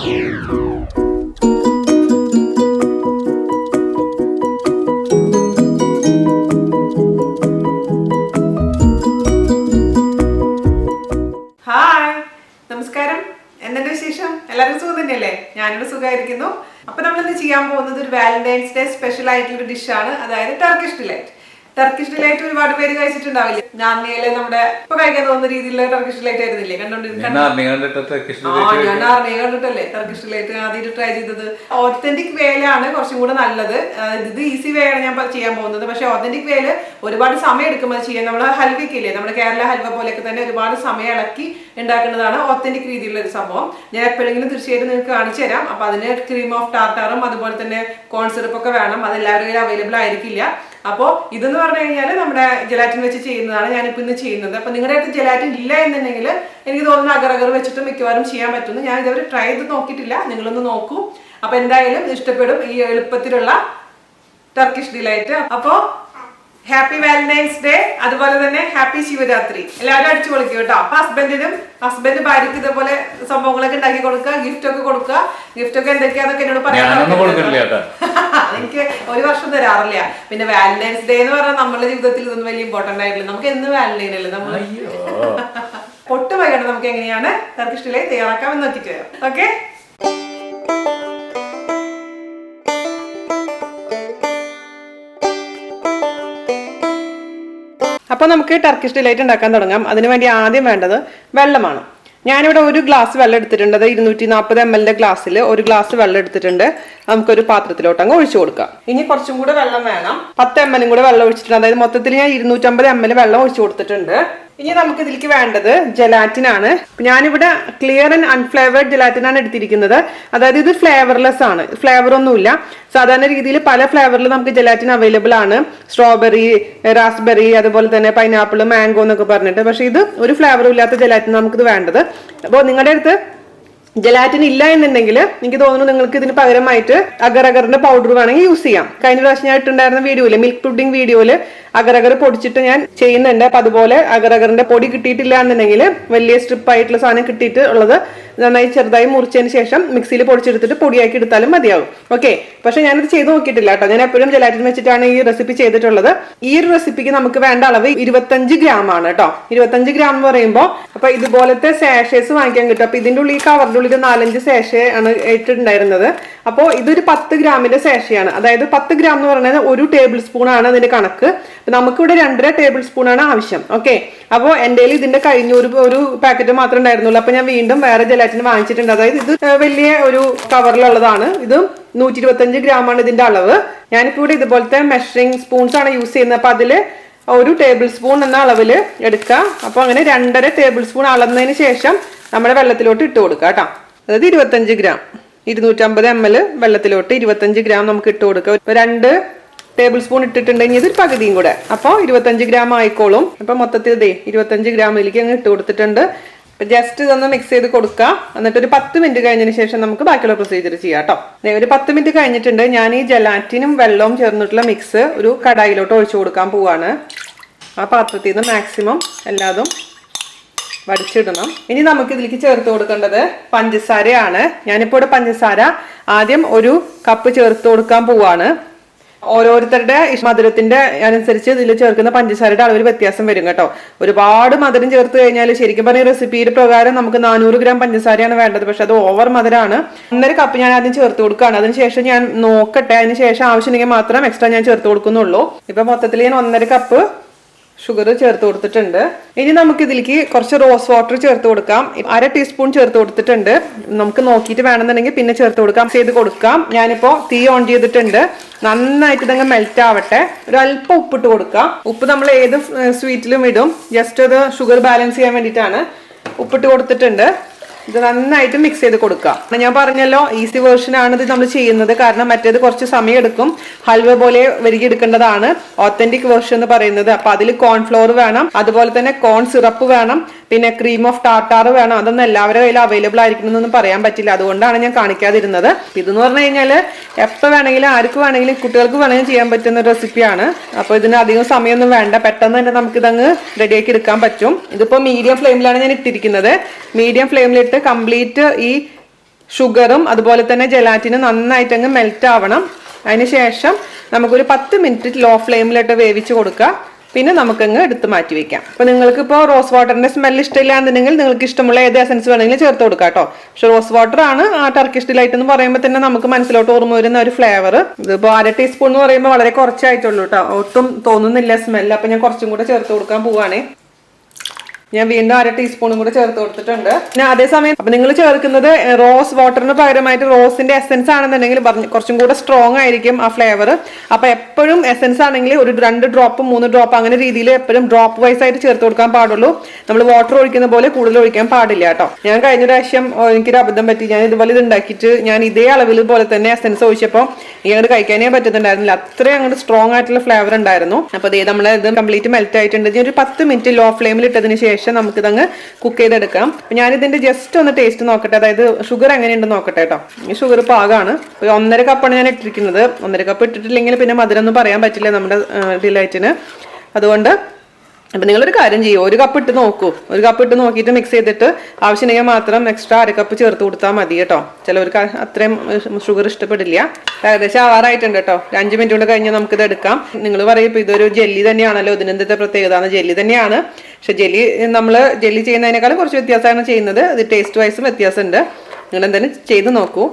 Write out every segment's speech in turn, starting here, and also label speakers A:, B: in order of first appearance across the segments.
A: Hi, നമസ്കാരം. എന്തെന്റെ വിശേഷം? എല്ലാവരും സുഖം തന്നെയല്ലേ? ഞാനിവിടെ സുഖമായിരിക്കുന്നു. അപ്പൊ നമ്മളിന്ന് ചെയ്യാൻ പോകുന്നത് ഒരു വാലന്റൈൻസ് ഡേ സ്പെഷ്യൽ ആയിട്ടുള്ള ഡിഷാണ്, അതായത് ടർക്കിഷ് ഡിലൈറ്റ്. ടർക്കിഷ് ഡിലൈറ്റ് ഒരുപാട് പേര് കഴിച്ചിട്ടുണ്ടാവില്ലേ? നാർണിയയിലെ നമ്മുടെ ഇപ്പൊ കഴിക്കാൻ തോന്നുന്ന രീതിയിലുള്ള ടർക്കിഷ് ഡിലൈറ്റ് ആയിരുന്നില്ലേ കണ്ടോണ്ടിരിക്കുന്നത്? ഞാൻ നാർണിയ കണ്ടിട്ടല്ലേ ടർക്കിഷ് ഡിലൈറ്റ് ആദ്യമായിട്ട് ട്രൈ ചെയ്തത്. ഓത്തന്റിക് വേയിലാണ് കുറച്ചും കൂടെ നല്ലത്. ഇത് ഈസി വേ ആണ് ഞാൻ ചെയ്യാൻ പോകുന്നത്. പക്ഷെ ഓത്തന്റിക് വേയില് ഒരുപാട് സമയം എടുക്കും അത് ചെയ്യാൻ. നമ്മുടെ ഹൽവയ്ക്കില്ലേ, നമ്മുടെ കേരള ഹൽവ പോലെയൊക്കെ തന്നെ ഒരുപാട് സമയം ഇളക്കി ഉണ്ടാക്കുന്നതാണ് ഓത്തന്റിക് രീതിയിലുള്ള ഒരു സംഭവം. ഞാൻ എപ്പോഴെങ്കിലും തീർച്ചയായിട്ടും നിങ്ങൾക്ക് കാണിച്ചു തരാം. അപ്പൊ അതിന് ക്രീം ഓഫ് ടാർട്ടാറും അതുപോലെ തന്നെ കോൺ സിറപ്പ് ഒക്കെ വേണം. അത് എല്ലാവരും അവൈലബിൾ ആയിരിക്കില്ല. അപ്പോൾ ഇതെന്ന് പറഞ്ഞു കഴിഞ്ഞാൽ നമ്മുടെ ജെലാറ്റിൻ വെച്ച് ചെയ്യുന്നതാണ് ഞാനിപ്പോൾ ഇന്ന് ചെയ്യുന്നത്. അപ്പൊ നിങ്ങളുടെ അടുത്ത് ജെലാറ്റിൻ ഇല്ല എന്നുണ്ടെങ്കിൽ എനിക്ക് തോന്നുന്നു അഗർ വെച്ചിട്ട് മിക്കവാറും ചെയ്യാൻ പറ്റുന്നു. ഞാൻ ഇതുവരെ ട്രൈ ചെയ്ത് നോക്കിയിട്ടില്ല, നിങ്ങളൊന്ന് നോക്കൂ. അപ്പൊ എന്തായാലും ഇഷ്ടപ്പെടും ഈ എളുപ്പത്തിലുള്ള ടർക്കിഷ് ഡിലൈറ്റ്. അപ്പോൾ ഹാപ്പി വാലന്റൈൻസ് ഡേ, അതുപോലെ തന്നെ ഹാപ്പി ശിവരാത്രി. എല്ലാവരും അടിച്ചു പൊളിക്കും കേട്ടോ. അപ്പൊ ഹസ്ബൻഡ് ഭാര്യയ്ക്ക് ഇതേപോലെ സംഭവങ്ങളൊക്കെ ഉണ്ടാക്കി കൊടുക്കുക, ഗിഫ്റ്റ് ഒക്കെ കൊടുക്കുക. ഗിഫ്റ്റ് ഒക്കെ എന്തൊക്കെയാന്നൊക്കെ എന്നോട് പറയാൻ എനിക്ക് ഒരു വർഷം തരാറില്ല. പിന്നെ വാലന്റൈൻസ് ഡേ എന്ന് പറഞ്ഞാൽ നമ്മുടെ ജീവിതത്തിൽ ഇതൊന്നും വലിയ ഇമ്പോർട്ടന്റ് ആയിട്ടില്ല. നമുക്ക് എന്ന് വാലന്റൈൻ അല്ലേ നമ്മൾ പൊട്ട് വൈകണം. നമുക്ക് എങ്ങനെയാണ് ടർക്കിഷ് ഡിലൈറ്റ് തയ്യാറാക്കാമെന്ന് നോക്കിട്ട് വരാം. ഓക്കെ, അപ്പോൾ നമുക്ക് ടർക്കിഷ് ഡിലൈറ്റ് ഉണ്ടാക്കാൻ തുടങ്ങാം. അതിനുവേണ്ടി ആദ്യം വേണ്ടത് വെള്ളമാണ്. ഞാനിവിടെ ഒരു ഗ്ലാസ് വെള്ളം എടുത്തിട്ടുണ്ട്. അത് 240 ml ഗ്ലാസ്സിൽ ഒരു ഗ്ലാസ് വെള്ളം എടുത്തിട്ടുണ്ട്. നമുക്കൊരു പാത്രത്തിലോട്ട് അങ്ങ് ഒഴിച്ചു കൊടുക്കാം. ഇനി കുറച്ചും കൂടെ വെള്ളം വേണം. 10 ml കൂടെ വെള്ളം ഒഴിച്ചിട്ടുണ്ട്. അതായത് മൊത്തത്തിൽ ഞാൻ 250 ml വെള്ളം ഒഴിച്ചു കൊടുത്തിട്ടുണ്ട്. ഇനി നമുക്ക് ഇതിലേക്ക് വേണ്ടത് ജെലാറ്റിൻ ആണ്. ഞാനിവിടെ ക്ലിയർ ആൻഡ് അൺഫ്ലേവേർഡ് ജെലാറ്റിൻ ആണ് എടുത്തിരിക്കുന്നത്. അതായത് ഇത് ഫ്ലേവർലെസ് ആണ്, ഫ്ലേവർ ഒന്നുമില്ല. സാധാരണ രീതിയിൽ പല ഫ്ലേവറിൽ നമുക്ക് ജെലാറ്റിൻ അവൈലബിൾ ആണ്. സ്ട്രോബെറി, റാസ്ബെറി, അതുപോലെ തന്നെ പൈനാപ്പിൾ, മാംഗോ എന്നൊക്കെ പറഞ്ഞിട്ട്. പക്ഷെ ഇത് ഒരു ഫ്ലേവറും ഇല്ലാത്ത ജെലാറ്റിൻ നമുക്കിത് വേണ്ടത്. അപ്പോൾ നിങ്ങളുടെ അടുത്ത് ജെലാറ്റിൻ ഇല്ല എന്നുണ്ടെങ്കിൽ എനിക്ക് തോന്നുന്നു നിങ്ങൾക്ക് ഇതിന് പകരമായിട്ട് അഗറിന്റെ പൗഡർ വേണമെങ്കിൽ യൂസ് ചെയ്യാം. കഴിഞ്ഞ പ്രാവശ്യം ഞാൻ ഇട്ടുണ്ടായിരുന്ന വീഡിയോയില്, മിൽക്ക് പുഡിംഗ് വീഡിയോയില് അഗർ പൊടിച്ചിട്ട് ഞാൻ ചെയ്യുന്നുണ്ട്. അപ്പൊ അതുപോലെ അഗറിന്റെ പൊടി കിട്ടിയിട്ടില്ല എന്നുണ്ടെങ്കിൽ വലിയ സ്ട്രിപ്പ് ആയിട്ടുള്ള സാധനം കിട്ടിയിട്ട് ഉള്ളത് നന്നായി ചെറുതായി മുറിച്ചതിന് ശേഷം മിക്സിയിൽ പൊടിച്ചെടുത്തിട്ട് പൊടിയാക്കി എടുത്താലും മതിയാവും. ഓക്കെ, പക്ഷെ ഞാനത് ചെയ്ത് നോക്കിയിട്ടില്ല കേട്ടോ. ഞാൻ എപ്പോഴും ജെലാറ്റിൻ വെച്ചിട്ടാണ് ഈ റെസിപ്പി ചെയ്തിട്ടുള്ളത്. ഈ ഒരു റെസിപ്പിക്ക് നമുക്ക് വേണ്ട അളവ് 25 ഗ്രാം ആണ് കേട്ടോ. 25 ഗ്രാം എന്ന് പറയുമ്പോൾ അപ്പൊ ഇതുപോലത്തെ സാഷേസ് വാങ്ങിക്കാൻ കിട്ടും. അപ്പൊ ഇതിന്റെ ഉള്ളിൽ കവറിന്റെ ഉള്ളിൽ 4-5 സാഷേ ആണ് ഇട്ടിട്ടുണ്ടായിരുന്നത്. അപ്പോൾ ഇതൊരു 10 ഗ്രാമിന്റെ സാഷയാണ്. അതായത് 10 ഗ്രാം എന്ന് പറയുന്നത് 1 ടേബിൾ സ്പൂൺ ആണ് അതിന്റെ കണക്ക്. നമുക്കിവിടെ 2.5 ടേബിൾ സ്പൂൺ ആണ് ആവശ്യം. ഓക്കെ, അപ്പോൾ എൻ്റെ കയ്യിൽ ഇതിന്റെ കഴിഞ്ഞ ഒരു പാക്കറ്റ് മാത്രമേ ഉണ്ടായിരുന്നുള്ളൂ. അപ്പൊ ഞാൻ വീണ്ടും വേറെ ജെലാറ്റിൻ വാങ്ങിച്ചിട്ടുണ്ട്. അതായത് ഇത് വലിയ ഒരു കവറിലുള്ളതാണ്. ഇത് 125 ഗ്രാം ആണ് ഇതിന്റെ അളവ്. ഞാനിപ്പോ ഇവിടെ ഇതുപോലത്തെ മെഷറിംഗ് സ്പൂൺസ് ആണ് യൂസ് ചെയ്യുന്നത്. അപ്പൊ അതില് 1 ടേബിൾ സ്പൂൺ എന്ന അളവില് എടുക്കാം. അപ്പൊ അങ്ങനെ 2.5 ടേബിൾ സ്പൂൺ അളന്നതിന് ശേഷം നമ്മുടെ വെള്ളത്തിലോട്ട് ഇട്ട് കൊടുക്കുക കേട്ടോ. അതായത് 25 ഗ്രാം 250 ml വെള്ളത്തിലോട്ട് 25 ഗ്രാം നമുക്ക് ഇട്ട് കൊടുക്കുക. 2 ടേബിൾ സ്പൂൺ ഇട്ടിട്ടുണ്ടെങ്കിൽ ഇതൊരു പകുതിയും കൂടെ, അപ്പോൾ 25 ഗ്രാം ആയിക്കോളും. അപ്പൊ മൊത്തത്തിൽ 25 ഗ്രാമിലേക്ക് അങ്ങ് ഇട്ട് കൊടുത്തിട്ടുണ്ട്. ജസ്റ്റ് ഇതൊന്ന് മിക്സ് ചെയ്ത് കൊടുക്കുക. എന്നിട്ട് ഒരു 10 മിനിറ്റ് കഴിഞ്ഞതിന് ശേഷം നമുക്ക് ബാക്കിയുള്ള പ്രൊസീജിയർ ചെയ്യാം കേട്ടോ. ഒരു 10 മിനിറ്റ് കഴിഞ്ഞിട്ടുണ്ട്. ഞാൻ ഈ ജെലാറ്റിനും വെള്ളവും ചേർന്നിട്ടുള്ള മിക്സ് ഒരു കടായിലോട്ട് ഒഴിച്ചു കൊടുക്കാൻ പോവാണ്. ആ പാത്രത്തിൽ നിന്ന് മാക്സിമം എല്ലാതും വടിച്ചിടണം. ഇനി നമുക്ക് ഇതിലേക്ക് ചേർത്ത് കൊടുക്കേണ്ടത് പഞ്ചസാരയാണ്. ഞാനിപ്പോൾ ഇവിടെ പഞ്ചസാര ആദ്യം 1 കപ്പ് ചേർത്ത് കൊടുക്കാൻ പോവാണ്. ഓരോരുത്തരുടെ മധുരത്തിന്റെ അനുസരിച്ച് ഇതിൽ ചേർക്കുന്ന പഞ്ചസാരയുടെ അളവിൽ വ്യത്യാസം വരും കേട്ടോ. ഒരുപാട് മധുരം ചേർത്ത് കഴിഞ്ഞാൽ ശരിക്കും പറഞ്ഞ റെസിപ്പിയുടെ പ്രകാരം നമുക്ക് 400 ഗ്രാം പഞ്ചസാരയാണ് വേണ്ടത്. പക്ഷെ അത് ഓവർ മധുരമാണ്. 1.5 കപ്പ് ഞാൻ ആദ്യം ചേർത്ത് കൊടുക്കുകയാണ്. അതിനുശേഷം ഞാൻ നോക്കട്ടെ, അതിനുശേഷം ആവശ്യമുണ്ടെങ്കിൽ മാത്രം എക്സ്ട്രാ ഞാൻ ചേർത്ത് കൊടുക്കുന്നുള്ളൂ. ഇപ്പൊ മൊത്തത്തിൽ ഞാൻ 1.5 കപ്പ് ഷുഗർ ചേർത്ത് കൊടുത്തിട്ടുണ്ട്. ഇനി നമുക്ക് ഇതിലേക്ക് കുറച്ച് റോസ് വാട്ടർ ചേർത്ത് കൊടുക്കാം. 1/2 ടീസ്പൂൺ ചേർത്ത് കൊടുത്തിട്ടുണ്ട്. നമുക്ക് നോക്കിയിട്ട് വേണമെന്നുണ്ടെങ്കിൽ പിന്നെ ചേർത്ത് കൊടുക്കാം, ചെയ്ത് കൊടുക്കാം. ഞാനിപ്പോ തീ ഓൺ ചെയ്തിട്ടുണ്ട്. നന്നായിട്ട് ഇതങ്ങ് മെൽറ്റ് ആവട്ടെ. ഒരു അല്പം ഉപ്പിട്ട് കൊടുക്കാം. ഉപ്പ് നമ്മൾ ഏത് സ്വീറ്റിലും ഇടും. ജസ്റ്റ് അത് ഷുഗർ ബാലൻസ് ചെയ്യാൻ വേണ്ടിയിട്ടാണ് ഉപ്പിട്ട് കൊടുത്തിട്ടുണ്ട്. ഇത് നന്നായിട്ട് മിക്സ് ചെയ്ത് കൊടുക്കുക. ഞാൻ പറഞ്ഞല്ലോ ഈസി വേർഷൻ ആണ് ഇത് നമ്മൾ ചെയ്യുന്നത്. കാരണം മറ്റേത് കുറച്ച് സമയം എടുക്കും. ഹൽവ പോലെ വരികെടുക്കേണ്ടതാണ് ഓത്തന്റിക് വേർഷൻ എന്ന് പറയുന്നത്. അപ്പൊ അതിൽ കോൺഫ്ലോർ വേണം, അതുപോലെ തന്നെ കോൺ സിറപ്പ് വേണം, പിന്നെ ക്രീം ഓഫ് ടാർട്ടാർ വേണം. അതൊന്നും എല്ലാവരുടെ കയ്യിൽ അവൈലബിൾ ആയിരിക്കണമെന്നൊന്നും പറയാൻ പറ്റില്ല. അതുകൊണ്ടാണ് ഞാൻ കാണിക്കാതിരുന്നത്. ഇതെന്ന് പറഞ്ഞു കഴിഞ്ഞാൽ എപ്പോൾ വേണമെങ്കിലും ആർക്ക് വേണമെങ്കിലും കുട്ടികൾക്ക് വേണമെങ്കിലും ചെയ്യാൻ പറ്റുന്ന റെസിപ്പിയാണ്. അപ്പോൾ ഇതിന് അധികം സമയമൊന്നും വേണ്ട, പെട്ടെന്ന് തന്നെ നമുക്കിതങ്ങ് റെഡിയാക്കി എടുക്കാൻ പറ്റും. ഇതിപ്പോൾ മീഡിയം ഫ്ലെയിമിലാണ് ഞാൻ ഇട്ടിരിക്കുന്നത്. മീഡിയം ഫ്ലെയിമിലിട്ട് കംപ്ലീറ്റ് ഈ ഷുഗറും അതുപോലെ തന്നെ ജെലാറ്റിനും നന്നായിട്ട് അങ്ങ് മെൽറ്റ് ആവണം. അതിനുശേഷം നമുക്കൊരു 10 മിനിറ്റ് ലോ ഫ്ലെയിമിലിട്ട് വേവിച്ച് കൊടുക്കുക. പിന്നെ നമുക്കങ്ങ് എടുത്ത് മാറ്റി വെക്കാം. അപ്പൊ നിങ്ങൾക്ക് ഇപ്പോൾ റോസ് വാട്ടറിന്റെ സ്മെൽ ഇഷ്ടമില്ല എന്നുണ്ടെങ്കിൽ നിങ്ങൾക്ക് ഇഷ്ടമുള്ള ഏത് എസൻസ് വേണമെങ്കിലും ചേർത്ത് കൊടുക്കാം കേട്ടോ. പക്ഷെ റോസ് വാട്ടർ ആണ് ആ ടർക്കിഷ് ഡിലൈറ്റ് എന്ന് പറയുമ്പോൾ തന്നെ നമുക്ക് മനസ്സിലോട്ട് ഓർമ്മ വരുന്ന ഒരു ഫ്ലേവർ. ഇതിപ്പോ 1/2 ടീസ്പൂൺ എന്ന് പറയുമ്പോൾ വളരെ കുറച്ചായിട്ടുള്ളൂ കേട്ടോ, ഒട്ടും തോന്നുന്നില്ല സ്മെല്ല്. അപ്പൊ ഞാൻ കുറച്ചും കൂടെ ചേർത്ത് കൊടുക്കാൻ പോവാണേ. ഞാൻ വീണ്ടും 1/2 ടീസ്പൂണും കൂടെ ചേർത്ത് കൊടുത്തിട്ടുണ്ട്. പിന്നെ അതേസമയം അപ്പൊ നിങ്ങൾ ചേർക്കുന്നത് റോസ് വാട്ടറിന് പകരമായിട്ട് റോസിന്റെ എസെൻസ് ആണെന്നുണ്ടെങ്കിൽ കുറച്ചും കൂടെ സ്ട്രോങ് ആയിരിക്കും ആ ഫ്ലേവർ. അപ്പൊ എപ്പോഴും എസെൻസ് ആണെങ്കിൽ ഒരു 2 ഡ്രോപ്പ് 3 ഡ്രോപ്പ് അങ്ങനെ രീതിയിൽ എപ്പോഴും ഡ്രോപ്പ് വൈസ് ആയിട്ട് ചേർത്ത് കൊടുക്കാൻ പാടുള്ളൂ. നമ്മൾ വാട്ടർ ഒഴിക്കുന്ന പോലെ കൂടുതൽ ഒഴിക്കാൻ പാടില്ല കേട്ടോ. ഞാൻ കഴിഞ്ഞ പ്രാവശ്യം എനിക്കൊരു അബദ്ധം പറ്റി. ഞാൻ ഇതുപോലെ ഇത് ഉണ്ടാക്കിയിട്ട് ഞാൻ ഇതേ അളവിൽ പോലെ തന്നെ എസെൻസ് ഒഴിച്ചപ്പോൾ ഇങ്ങോട്ട് കഴിക്കാനേ പറ്റുന്നുണ്ടായിരുന്നില്ല. അത്രയും അങ്ങോട്ട് സ്ട്രോങ് ആയിട്ടുള്ള ഫ്ലേവർ ഉണ്ടായിരുന്നു. അപ്പൊ ഇത് നമ്മൾ ഇത് കംപ്ലീറ്റ് മെൽറ്റ് ആയിട്ടുണ്ട്. ഞാൻ ഒരു 10 മിനിറ്റ് ലോ ഫ്ലെയിമിൽ ഇട്ടതിന് ശേഷം നമുക്കിതങ്ങ് കുക്ക് ചെയ്തെടുക്കാം. ഞാൻ ഇതിന്റെ ജസ്റ്റ് ഒന്ന് ടേസ്റ്റ് നോക്കട്ടെ, അതായത് ഷുഗർ എങ്ങനെയുണ്ടെന്ന് നോക്കട്ടെ കേട്ടോ. ഈ ഷുഗർ പാകമാണ്. 1.5 കപ്പാണ് ഞാൻ ഇട്ടിരിക്കുന്നത്. 1.5 കപ്പ് ഇട്ടിട്ടില്ലെങ്കിൽ പിന്നെ മധുരം ഒന്നും പറയാൻ പറ്റില്ല നമ്മുടെ ഡിലൈറ്റിന്. അതുകൊണ്ട് അപ്പൊ നിങ്ങളൊരു കാര്യം ചെയ്യൂ, 1 കപ്പ് ഇട്ട് നോക്കൂ. 1 കപ്പ് ഇട്ട് നോക്കിയിട്ട് മിക്സ് ചെയ്തിട്ട് ആവശ്യമെങ്കിൽ മാത്രം എക്സ്ട്രാ 1/2 കപ്പ് ചേർത്ത് കൊടുത്താൽ മതി കേട്ടോ. ചിലവർക്ക് അത്രയും ഷുഗർ ഇഷ്ടപ്പെടില്ല. ഏകദേശം ആവാറായിട്ടുണ്ട് കേട്ടോ. 5 മിനിറ്റ് കൊണ്ട് കഴിഞ്ഞാൽ നമുക്കിത് എടുക്കാം. നിങ്ങൾ പറയും ഇപ്പൊ ഇതൊരു ജെല്ലി തന്നെയാണല്ലോ, ഇതിനെന്താ പ്രത്യേകത? ജെല്ലി തന്നെയാണ്. പക്ഷെ നമ്മൾ ജെല്ലി ചെയ്യുന്നതിനേക്കാളും കുറച്ച് വ്യത്യാസമാണ് ചെയ്യുന്നത്. ഇത് ടേസ്റ്റ് വൈസും വ്യത്യാസമുണ്ട്. നിങ്ങൾ എന്തായാലും ചെയ്ത് നോക്കൂ.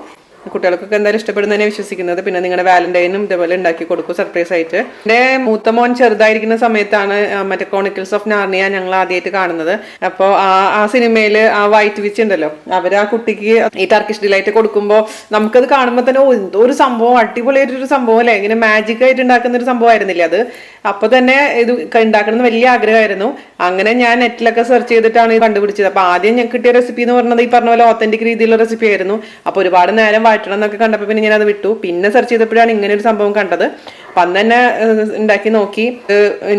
A: കുട്ടികൾക്കൊക്കെ എന്തായാലും ഇഷ്ടപ്പെടുന്നതിനെ വിശ്വസിക്കുന്നത്. പിന്നെ നിങ്ങളുടെ വാലന്റൈനും ഇതേപോലെ ഉണ്ടാക്കി കൊടുക്കും സർപ്രൈസ് ആയിട്ട്. എൻ്റെ മൂത്ത മോൻ ചെറുതായിരിക്കുന്ന സമയത്താണ് മറ്റേ ക്രോണിക്കിൾസ് ഓഫ് നാർണിയ ഞങ്ങൾ ആദ്യമായിട്ട് കാണുന്നത്. അപ്പോൾ ആ സിനിമയിൽ ആ വൈറ്റ് വിച്ച് ഉണ്ടല്ലോ, അവർ ആ കുട്ടിക്ക് ഈ ടർക്കിഷ് ഡിലൈറ്റ് കൊടുക്കുമ്പോൾ നമുക്കത് കാണുമ്പോൾ തന്നെ എന്തോ ഒരു സംഭവം, അടിപൊളിയായിട്ടൊരു സംഭവം അല്ലേ, ഇങ്ങനെ മാജിക് ആയിട്ട് ഉണ്ടാക്കുന്ന ഒരു സംഭവം ആയിരുന്നില്ല അത്. അപ്പൊ തന്നെ ഇത് ഉണ്ടാക്കണം വലിയ ആഗ്രഹമായിരുന്നു. അങ്ങനെ ഞാൻ നെറ്റിലൊക്കെ സെർച്ച് ചെയ്തിട്ടാണ് ഇത് കണ്ടുപിടിച്ചത്. അപ്പൊ ആദ്യം ഞാൻ കിട്ടിയ റെസിപ്പി എന്ന് പറഞ്ഞത് ഈ പറഞ്ഞ പോലെ ഓത്തന്റിക് രീതിയിലുള്ള റെസിപ്പി ആയിരുന്നു. അപ്പൊ ഒരുപാട് നേരം വഴറ്റണം എന്നൊക്കെ കണ്ടപ്പോൾ പിന്നെ ഞാൻ അത് വിട്ടു. പിന്നെ സെർച്ച് ചെയ്തപ്പോഴാണ് ഇങ്ങനെ ഒരു സംഭവം കണ്ടത്. അപ്പൊ അന്ന് തന്നെ ഉണ്ടാക്കി നോക്കി.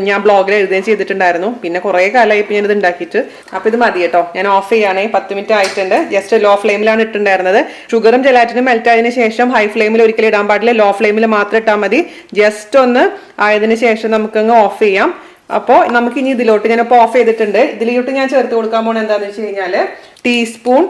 A: ഞാൻ ബ്ലോഗിൽ എഴുതുകയും ചെയ്തിട്ടുണ്ടായിരുന്നു. പിന്നെ കുറെ കാലമായി ഇപ്പൊ ഞാനിത് ഉണ്ടാക്കിയിട്ട്. അപ്പൊ ഇത് മതി കേട്ടോ, ഞാൻ ഓഫ് ചെയ്യാണേ. 10 മിനിറ്റ് ആയിട്ടുണ്ട്. ജസ്റ്റ് ലോ ഫ്ലെയിമിലാണ് ഇട്ടുണ്ടായിരുന്നത്. ഷുഗറും ജെലാറ്റിനും മെൽറ്റ് ആയതിനു ശേഷം ഹൈ ഫ്ലെയിമിൽ ഒരിക്കലും ഇടാൻ പാടില്ല, ലോ ഫ്ലെയിമിൽ മാത്രം ഇട്ടാൽ മതി. ജസ്റ്റ് ഒന്ന് ആയതിനു ശേഷം നമുക്കങ്ങ് ഓഫ് ചെയ്യാം. അപ്പോൾ നമുക്ക് ഇനി ഇതിലോട്ട് ഞാനിപ്പോൾ ഓഫ് ചെയ്തിട്ടുണ്ട്. ഇതിലോട്ട് ഞാൻ ചേർത്ത് കൊടുക്കാൻ പോണത് എന്താണെന്ന് വെച്ച് കഴിഞ്ഞാൽ ടീസ്പൂൺ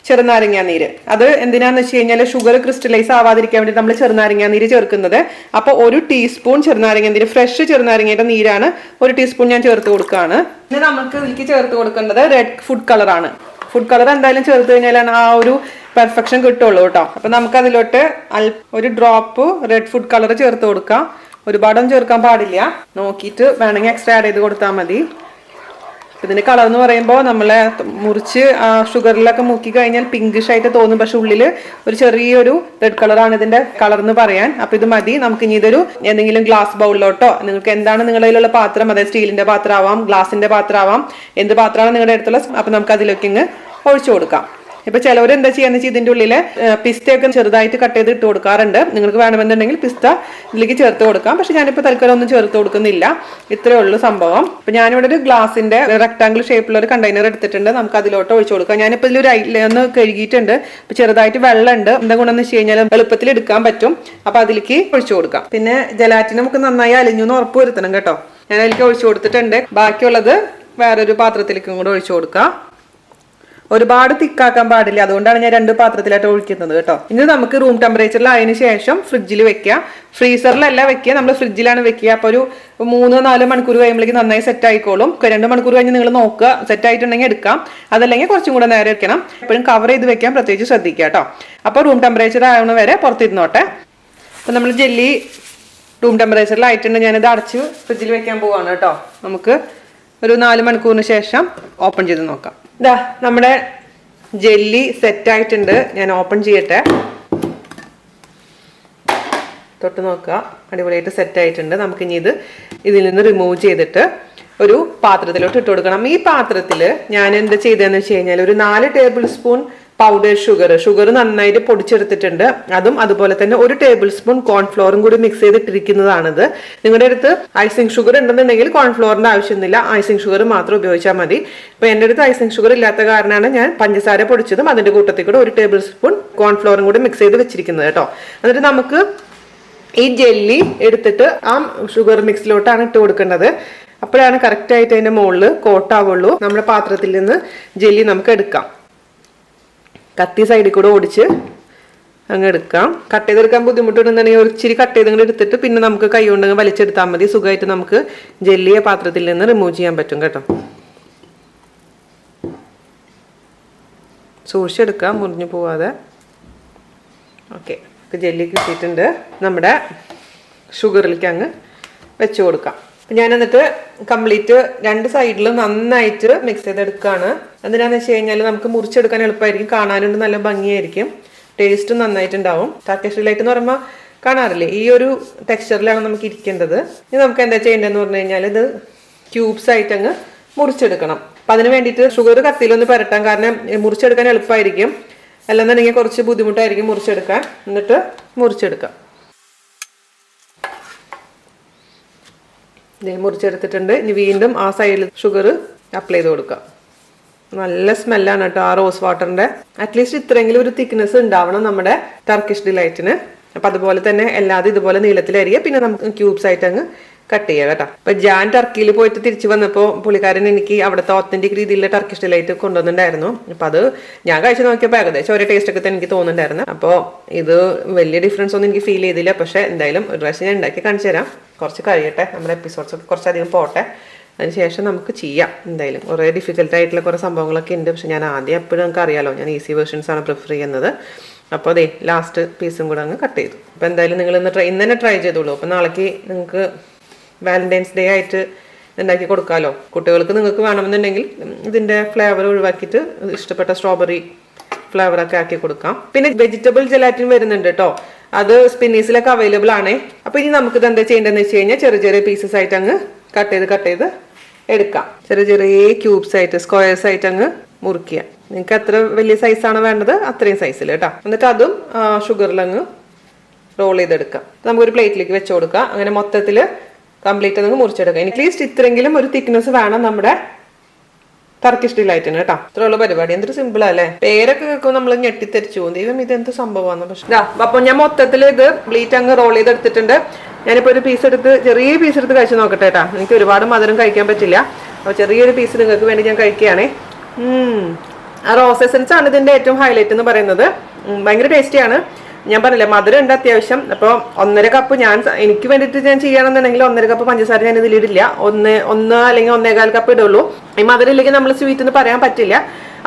A: ചെറുനാരങ്ങ നീര്. അത് എന്തിനാന്ന് വെച്ച് കഴിഞ്ഞാൽ ഷുഗർ ക്രിസ്റ്റലൈസ് ആവാതിരിക്കാൻ വേണ്ടി നമ്മൾ ചെറുനാരങ്ങ നീര് ചേർക്കുന്നത്. അപ്പോൾ 1 ടീസ്പൂൺ ചെറുനാരങ്ങ നീര്, ഫ്രഷ് ചെറുനാരങ്ങയുടെ നീരാണ് 1 ടീസ്പൂൺ ഞാൻ ചേർത്ത് കൊടുക്കുകയാണ്. പിന്നെ നമുക്ക് ഇതിലേക്ക് ചേർത്ത് കൊടുക്കേണ്ടത് റെഡ് ഫുഡ് കളറാണ്. ഫുഡ് കളർ എന്തായാലും ചേർത്ത് കഴിഞ്ഞാലാണ് ആ ഒരു പെർഫെക്ഷൻ കിട്ടുള്ളൂ കേട്ടോ. അപ്പൊ നമുക്ക് അതിലോട്ട് ഒരു ഡ്രോപ്പ് റെഡ് ഫുഡ് കളർ ചേർത്ത് കൊടുക്കാം. ഒരുപാടൊന്നും ചേർക്കാൻ പാടില്ല, നോക്കിയിട്ട് വേണമെങ്കിൽ എക്സ്ട്രാ ആഡ് ചെയ്ത് കൊടുത്താൽ മതി. ഇതിന്റെ കളർ എന്ന് പറയുമ്പോൾ നമ്മളെ മുറിച്ച് ഷുഗറിലൊക്കെ മുക്കി കഴിഞ്ഞാൽ പിങ്കിഷ് ആയിട്ട് തോന്നും, പക്ഷെ ഉള്ളിൽ ഒരു ചെറിയൊരു റെഡ് കളറാണ് ഇതിന്റെ കളർ എന്ന് പറയാൻ. അപ്പൊ ഇത് മതി. നമുക്ക് ഇനി ഇതൊരു എന്തെങ്കിലും ഗ്ലാസ് ബൗളിലോട്ടോ, നിങ്ങൾക്ക് എന്താണ് നിങ്ങളുടെ കയ്യിലുള്ള പാത്രം, അതായത് സ്റ്റീലിന്റെ പാത്രം ആവാം, ഗ്ലാസിന്റെ പാത്രം ആവാം, എന്ത് പാത്രമാണ് നിങ്ങളുടെ അടുത്തുള്ള, അപ്പൊ നമുക്ക് അതിലേക്ക് ഇങ്ങ് ഒഴിച്ചു കൊടുക്കാം. ഇപ്പൊ ചിലവർ എന്താ ചെയ്യാന്ന് വെച്ചാൽ ഇതിന്റെ ഉള്ളില് പിസ്തയൊക്കെ ചെറുതായിട്ട് കട്ട് ചെയ്ത് ഇട്ട് കൊടുക്കാറുണ്ട്. നിങ്ങൾക്ക് വേണമെന്നുണ്ടെങ്കിൽ പിസ്ത ഇതിലേക്ക് ചേർത്ത് കൊടുക്കാം. പക്ഷെ ഞാനിപ്പോ തൽക്കാലം ഒന്നും ചേർത്ത് കൊടുക്കുന്നില്ല. ഇത്രയേ ഉള്ളൂ സംഭവം. അപ്പൊ ഞാനിവിടെ ഒരു ഗ്ലാസിന്റെ റെക്ടാംഗിൾ ഷേപ്പിലുള്ള ഒരു കണ്ടെയ്നർ എടുത്തിട്ടുണ്ട്. നമുക്ക് അതിലോട്ട് ഒഴിച്ചു കൊടുക്കാം. ഞാനിപ്പോ ഇതിലൊരു ഒന്ന് കഴുകിയിട്ടുണ്ട്. അപ്പൊ ചെറുതായിട്ട് വെള്ളം ഉണ്ട്. എന്താ ഗുണമെന്ന് വെച്ച് കഴിഞ്ഞാൽ എളുപ്പത്തിൽ എടുക്കാൻ പറ്റും. അപ്പൊ അതിലേക്ക് ഒഴിച്ചു കൊടുക്കാം. പിന്നെ ജലാറ്റിന് നമുക്ക് നന്നായി അലിഞ്ഞു എന്ന് ഉറപ്പ് വരുത്തണം കേട്ടോ. ഞാൻ അതിലേക്ക് ഒഴിച്ചു കൊടുത്തിട്ടുണ്ട്. ബാക്കിയുള്ളത് വേറൊരു പാത്രത്തിലേക്കും കൂടെ ഒഴിച്ചു കൊടുക്കാം. ഒരുപാട് തിക്കാക്കാൻ പാടില്ല, അതുകൊണ്ടാണ് ഞാൻ 2 പാത്രത്തിലായിട്ട് ഒഴിക്കുന്നത് കേട്ടോ. ഇനി നമുക്ക് റൂം ടെമ്പറേച്ചറിൽ ആയതിനു ശേഷം ഫ്രിഡ്ജിൽ വെക്കുക. ഫ്രീസറിലല്ല വെക്കുക, നമ്മൾ ഫ്രിഡ്ജിലാണ് വെക്കുക. അപ്പൊ ഒരു 3-4 മണിക്കൂർ കഴിയുമ്പോഴേക്ക് നന്നായി സെറ്റ് ആയിക്കോളും. 2 മണിക്കൂർ കഴിഞ്ഞ് നിങ്ങൾ നോക്കുക, സെറ്റ് ആയിട്ടുണ്ടെങ്കിൽ എടുക്കാം. അതല്ലെങ്കിൽ കുറച്ചും കൂടെ നേരം വെക്കണം. എപ്പോഴും കവർ ചെയ്ത് വെക്കാൻ പ്രത്യേകിച്ച് ശ്രദ്ധിക്കുക കേട്ടോ. അപ്പൊ റൂം ടെമ്പറേച്ചർ ആവണ വരെ പുറത്തിരുന്നോട്ടെ. അപ്പൊ നമ്മൾ ജെല്ലി റൂം ടെമ്പറേച്ചറിലായിട്ടുണ്ട്. ഞാനിത് അടച്ച് ഫ്രിഡ്ജിൽ വെക്കാൻ പോവാണ് കേട്ടോ. നമുക്ക് ഒരു 4 മണിക്കൂറിന് ശേഷം ഓപ്പൺ ചെയ്ത് നോക്കാം. ഇതാ നമ്മുടെ ജെല്ലി സെറ്റ് ആയിട്ടുണ്ട്. ഞാൻ ഓപ്പൺ ചെയ്യട്ടെ. തൊട്ട് നോക്കുക, അടിപൊളിയായിട്ട് സെറ്റ് ആയിട്ടുണ്ട്. നമുക്ക് ഇനി ഇതിൽ നിന്ന് റിമൂവ് ചെയ്തിട്ട് ഒരു പാത്രത്തിലോട്ട് ഇട്ട് കൊടുക്കണം. ഈ പാത്രത്തിൽ ഞാൻ എന്താ ചെയ്തതെന്ന് വെച്ച് കഴിഞ്ഞാൽ ഒരു 4 ടേബിൾ സ്പൂൺ പൗഡർ ഷുഗർ നന്നായിട്ട് പൊടിച്ചെടുത്തിട്ടുണ്ട്. അതും അതുപോലെ തന്നെ 1 ടേബിൾ സ്പൂൺ കോൺഫ്ലോറും കൂടി മിക്സ് ചെയ്തിട്ടിരിക്കുന്നതാണിത്. നിങ്ങളുടെ അടുത്ത് ഐസിങ് ഷുഗർ ഉണ്ടെന്നുണ്ടെങ്കിൽ കോൺഫ്ലോറിന്റെ ആവശ്യമൊന്നുമില്ല, ഐസിങ് ഷുഗർ മാത്രം ഉപയോഗിച്ചാൽ മതി. ഇപ്പൊ എൻ്റെ അടുത്ത് ഐസിങ് ഷുഗർ ഇല്ലാത്ത കാരണമാണ് ഞാൻ പഞ്ചസാര പൊടിച്ചതും അതിന്റെ കൂട്ടത്തിൽ കൂടെ 1 ടേബിൾ സ്പൂൺ കോൺഫ്ലോറും കൂടി മിക്സ് ചെയ്ത് വെച്ചിരിക്കുന്നത് കേട്ടോ. എന്നിട്ട് നമുക്ക് ഈ ജെല്ലി എടുത്തിട്ട് ആ ഷുഗർ മിക്സിലോട്ടാണ് ഇട്ട് കൊടുക്കേണ്ടത്. അപ്പോഴാണ് കറക്റ്റ് ആയിട്ട് അതിന്റെ മുകളിൽ കോട്ടാവുള്ളൂ. നമ്മുടെ പാത്രത്തിൽ നിന്ന് ജെല്ലി നമുക്ക് എടുക്കാം. കത്തി സൈഡിൽ കൂടെ ഓടിച്ച് അങ്ങ് എടുക്കാം. കട്ട് ചെയ്തെടുക്കാൻ ബുദ്ധിമുട്ടുണ്ടെന്നുണ്ടെങ്കിൽ ഒരു ഇച്ചിരി കട്ട് ചെയ്ത് എടുത്തിട്ട് പിന്നെ നമുക്ക് കൈ കൊണ്ട് വലിച്ചെടുത്താൽ മതി. സുഖമായിട്ട് നമുക്ക് ജെല്ലിയെ പാത്രത്തിൽ നിന്ന് റിമൂവ് ചെയ്യാൻ പറ്റും കേട്ടോ. സൂക്ഷിച്ചെടുക്കാം, മുറിഞ്ഞു പോവാതെ. ഓക്കെ, ജെല്ലി കിട്ടിയിട്ടുണ്ട്. നമ്മുടെ ഷുഗറിലേക്ക് അങ്ങ് വെച്ച് കൊടുക്കാം. ഞാൻ എന്നിട്ട് കംപ്ലീറ്റ് 2 സൈഡിലും നന്നായിട്ട് മിക്സ് ചെയ്തെടുക്കുകയാണ്. എന്തിനാന്ന് വെച്ച് കഴിഞ്ഞാൽ നമുക്ക് മുറിച്ചെടുക്കാൻ എളുപ്പമായിരിക്കും, കാണാനുണ്ട് നല്ല ഭംഗിയായിരിക്കും, ടേസ്റ്റും നന്നായിട്ടുണ്ടാവും. ടർക്കിഷ് ഡിലൈറ്റ് എന്ന് പറയുമ്പോൾ കാണാറില്ലേ, ഈ ഒരു ടെക്സ്ചറിലാണ് നമുക്ക് ഇരിക്കേണ്ടത്. ഇനി നമുക്ക് എന്താ ചെയ്യേണ്ടതെന്ന് പറഞ്ഞു കഴിഞ്ഞാൽ ഇത് ക്യൂബ്സ് ആയിട്ട് അങ്ങ് മുറിച്ചെടുക്കണം. അപ്പം അതിന് വേണ്ടിയിട്ട് ഷുഗർ കത്തിയിലൊന്ന് പുരട്ടാം, കാരണം മുറിച്ചെടുക്കാൻ എളുപ്പമായിരിക്കും. അല്ലെന്നുണ്ടെങ്കിൽ കുറച്ച് ബുദ്ധിമുട്ടായിരിക്കും മുറിച്ചെടുക്കാൻ. എന്നിട്ട് മുറിച്ചെടുക്കാം. മുറിച്ചെടുത്തിട്ടുണ്ട്. ഇനി വീണ്ടും ആ സൈഡിൽ ഷുഗർ അപ്ലൈ ചെയ്ത് കൊടുക്കാം. നല്ല സ്മെല്ലാണ് കേട്ടോ ആ റോസ് വാട്ടറിന്റെ. അറ്റ്ലീസ്റ്റ് ഇത്രയെങ്കിലും ഒരു തിക്നെസ് ഉണ്ടാവണം നമ്മുടെ ടർക്കിഷ് ഡിലൈറ്റിന്. അപ്പൊ അതുപോലെ തന്നെ എല്ലാതും ഇതുപോലെ നീളത്തിലരിയ, പിന്നെ നമുക്ക് ക്യൂബ്സ് ആയിട്ട് അങ്ങ് കട്ട് ചെയ്യുക കേട്ടോ. അപ്പൊ ഞാൻ ടർക്കിയിൽ പോയിട്ട് തിരിച്ചു വന്നപ്പോൾ പുള്ളിക്കാരൻ എനിക്ക് അവിടുത്തെ ഒത്തന്റിക് രീതിയിലുള്ള ടർക്കിഷ് ഡിലൈറ്റ് കൊണ്ടുവന്നിട്ടുണ്ടായിരുന്നു. അപ്പൊ അത് ഞാൻ കഴിച്ചു നോക്കിയപ്പോൾ ഏകദേശം ഒരേ ടേസ്റ്റ് ഒക്കെ തന്നെ എനിക്ക് തോന്നുന്നുണ്ടായിരുന്നു. അപ്പോൾ ഇത് വലിയ ഡിഫറൻസ് ഒന്നും എനിക്ക് ഫീൽ ചെയ്തില്ല. പക്ഷെ എന്തായാലും ഒരു പ്രാവശ്യം ഞാൻ ഉണ്ടാക്കി കാണിച്ചു തരാം. കുറച്ച് കഴിയട്ടെ, നമ്മുടെ എപ്പിസോഡ്സ് ഒക്കെ കുറച്ചധികം പോട്ടെ, അതിനുശേഷം നമുക്ക് ചെയ്യാം. എന്തായാലും കുറേ ഡിഫിക്കൽട്ട് ആയിട്ടുള്ള കുറേ സംഭവങ്ങളൊക്കെ ഉണ്ട്. പക്ഷെ ഞാൻ ആദ്യം എപ്പോഴും നമുക്ക് അറിയാലോ, ഞാൻ ഈസി വേർഷൻസ് ആണ് പ്രിഫർ ചെയ്യുന്നത്. അപ്പോൾ അതെ ലാസ്റ്റ് പീസും കൂടെ അങ്ങ് കട്ട് ചെയ്തു. അപ്പോൾ എന്തായാലും നിങ്ങൾ ഇന്ന് തന്നെ ട്രൈ ചെയ്തോളൂ. അപ്പോൾ നാളേക്ക് നിങ്ങൾക്ക് വാലന്റൈൻസ് ഡേ ആയിട്ട് ഉണ്ടാക്കി കൊടുക്കാമല്ലോ. കുട്ടികൾക്ക് നിങ്ങൾക്ക് വേണമെന്നുണ്ടെങ്കിൽ ഇതിൻ്റെ ഫ്ലേവർ ഒഴിവാക്കിയിട്ട് ഇഷ്ടപ്പെട്ട സ്ട്രോബെറി ഫ്ലേവറൊക്കെ ആക്കി കൊടുക്കാം. പിന്നെ വെജിറ്റബിൾ ജെലാറ്റിൻ വരുന്നുണ്ട് കേട്ടോ, അത് സ്പിന്നീസിലൊക്കെ അവൈലബിൾ ആണ്. അപ്പോൾ ഇനി നമുക്കിത് എന്താ ചെയ്യേണ്ടതെന്ന് വെച്ച് കഴിഞ്ഞാൽ ചെറിയ ചെറിയ പീസസ് ആയിട്ട് അങ്ങ് കട്ട് ചെയ്ത് എടുക്കാം. ചെറിയ ചെറിയ ക്യൂബ്സ് ആയിട്ട് സ്ക്വയർസ് ആയിട്ട് അങ്ങ് മുറിക്കുക. നിങ്ങൾക്ക് എത്ര വലിയ സൈസാണ് വേണ്ടത് അത്രയും സൈസിൽ കേട്ടോ. എന്നിട്ട് അതും ഷുഗറിൽ അങ്ങ് റോൾ ചെയ്തെടുക്കാം. നമുക്കൊരു പ്ലേറ്റിലേക്ക് വെച്ച് കൊടുക്കാം. അങ്ങനെ മൊത്തത്തിൽ കംപ്ലീറ്റ് അങ്ങ് മുറിച്ചെടുക്കാം. അറ്റ്ലീസ്റ്റ് ഇത്രയെങ്കിലും ഒരു തിക്നെസ് വേണം നമ്മുടെ ടർക്കിഷ് ഡിലൈറ്റിന് കേട്ടോ. ഇത്രയുള്ള പരിപാടി. എന്തൊരു സിമ്പിൾ അല്ലേ. പേരൊക്കെ കേൾക്കുമ്പോൾ നമ്മൾ ഞെട്ടിത്തെരിച്ചു പോകും, ദൈവം ഇതെന്ത് സംഭവമാണ്. പക്ഷേ അപ്പൊ ഞാൻ മൊത്തത്തിൽ ഇത് പ്ലേറ്റ് അങ്ങ് റോൾ ചെയ്തെടുത്തിട്ടുണ്ട്. ഞാനിപ്പോൾ ഒരു പീസ് എടുത്ത് ചെറിയ പീസ് എടുത്ത് കഴിച്ച് നോക്കട്ടെ കേട്ടോ. എനിക്ക് ഒരുപാട് മധുരം കഴിക്കാൻ പറ്റില്ല. അപ്പോൾ ചെറിയൊരു പീസ് നിങ്ങൾക്ക് വേണ്ടി ഞാൻ കഴിക്കുകയാണേ. ആ റോസ് എസൻസ് ആണ് ഇതിന്റെ ഏറ്റവും ഹൈലൈറ്റ് എന്ന് പറയുന്നത്. ഭയങ്കര ടേസ്റ്റിയാണ്. ഞാൻ പറഞ്ഞില്ലേ മധുരം ഉണ്ട് അത്യാവശ്യം. അപ്പോൾ 1.5 കപ്പ് എനിക്ക് വേണ്ടിയിട്ട് ഞാൻ ചെയ്യുകയാണെന്നുണ്ടെങ്കിൽ 1.5 കപ്പ് പഞ്ചസാര ഞാൻ ഇതിലിടില്ല. ഒന്ന് അല്ലെങ്കിൽ 1.25 കപ്പ് ഇടുള്ളൂ. ഈ മധുരം ഇല്ലെങ്കിൽ നമ്മൾ സ്വീറ്റ് എന്ന് പറയാൻ പറ്റില്ല.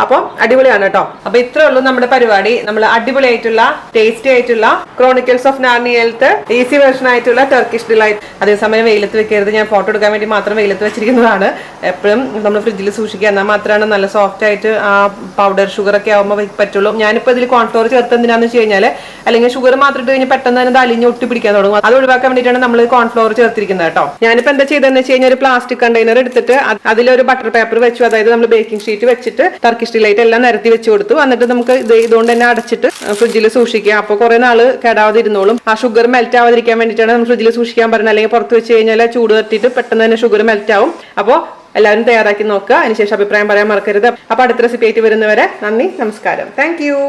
A: അപ്പോൾ അടിപൊളിയാണ് കേട്ടോ. അപ്പൊ ഇത്രേ ഉള്ളൂ നമ്മുടെ പരിപാടി. നമ്മൾ അടിപൊളിയായിട്ടുള്ള ടേസ്റ്റി ആയിട്ടുള്ള ക്രോണിക്കൽസ് ഓഫ് നാർണിയയിലത്തെ ഈസി വേർഷൻ ആയിട്ടുള്ള ടർക്കിഷ് ഡിലൈറ്റ്. അതേസമയം വെയിലത്ത് വെക്കരുത്, ഞാൻ ഫോട്ടോ എടുക്കാൻ വേണ്ടി മാത്രം വെയിലത്ത് വെച്ചിരിക്കുന്നതാണ്. എപ്പോഴും നമ്മൾ ഫ്രിഡ്ജിൽ സൂക്ഷിക്കുക, എന്നാൽ മാത്രമാണ് നല്ല സോഫ്റ്റ് ആയിട്ട് ആ പൗഡർ ഷുഗർ ഒക്കെ ആകുമ്പോൾ പറ്റുള്ളൂ. ഞാനിപ്പോൾ ഇതിൽ കോൺഫ്ലോർ ചേർത്ത് എന്തിനാന്ന് വെച്ച് കഴിഞ്ഞാൽ അല്ലെങ്കിൽ ഷുഗർ മാത്രം ഇട്ട് കഴിഞ്ഞാൽ പെട്ടെന്ന് തന്നെ അലിഞ്ഞ് ഒട്ടി പിടിക്കാൻ തുടങ്ങും. അത് ഒഴിവാക്കാൻ വേണ്ടിയിട്ടാണ് നമ്മൾ കോൺഫ്ലോർ ചേർത്തിരിക്കുന്നത് കേട്ടോ. ഞാനിപ്പോൾ എന്താ ചെയ്തതെന്ന് വെച്ച് കഴിഞ്ഞാൽ ഒരു പ്ലാസ്റ്റിക് കണ്ടെയ്നർ എടുത്തിട്ട് അതിലൊരു ബട്ടർ പേപ്പർ വെച്ചു, അതായത് നമ്മൾ ബേക്കിംഗ് ഷീറ്റ് വെച്ചിട്ട് ടർക്കിഷ് ഡിലൈറ്റ് എല്ലാം നിരത്തി വെച്ച് കൊടുത്തു. എന്നിട്ട് നമുക്ക് ഇതുകൊണ്ട് തന്നെ അടച്ചിട്ട് ഫ്രിഡ്ജിൽ സൂക്ഷിക്കുക. അപ്പോൾ കുറെ നാള് കേടാവാതെ ഇരുന്നോളും. ആ ഷുഗർ മെൽറ്റ് ആവാതിരിക്കാൻ വേണ്ടിയിട്ടാണ് നമ്മൾ ഫ്രിഡ്ജിൽ സൂക്ഷിക്കാൻ പറയുന്നത്. അല്ലെങ്കിൽ പുറത്ത് വെച്ച് കഴിഞ്ഞാൽ ചൂട് തട്ടിയിട്ട് പെട്ടെന്ന് തന്നെ ഷുഗർ മെൽറ്റ് ആവും. അപ്പോൾ എല്ലാവരും തയ്യാറാക്കി നോക്കുക. അതിനുശേഷം അഭിപ്രായം പറയാൻ മറക്കരുത്. അപ്പൊ അടുത്ത റെസിപ്പി ആയിട്ട് വരുന്നവരെ നന്ദി, നമസ്കാരം. Thank you.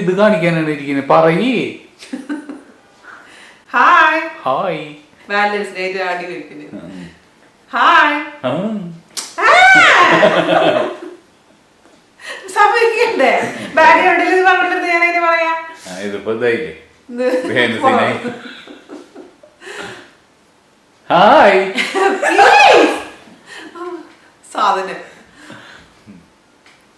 B: ഇത് കാണിക്കാനാണ് ഇരിക്കുന്നത്. പറയേ
A: ഹായ്.
B: ഹായ്.
A: വാലന്റൈൻസ് ഡേ ആടി വെക്കുന്നു. ഹായ്. സമയക്കണ്ടേ ബാക്ക്ഗ്രൗണ്ടിൽ ഇത് പറഞ്ഞിട്ട് ഞാൻ എങ്ങനെ പറയാ.
B: ഇതിപ്പോ ഹായ്
A: സാധനം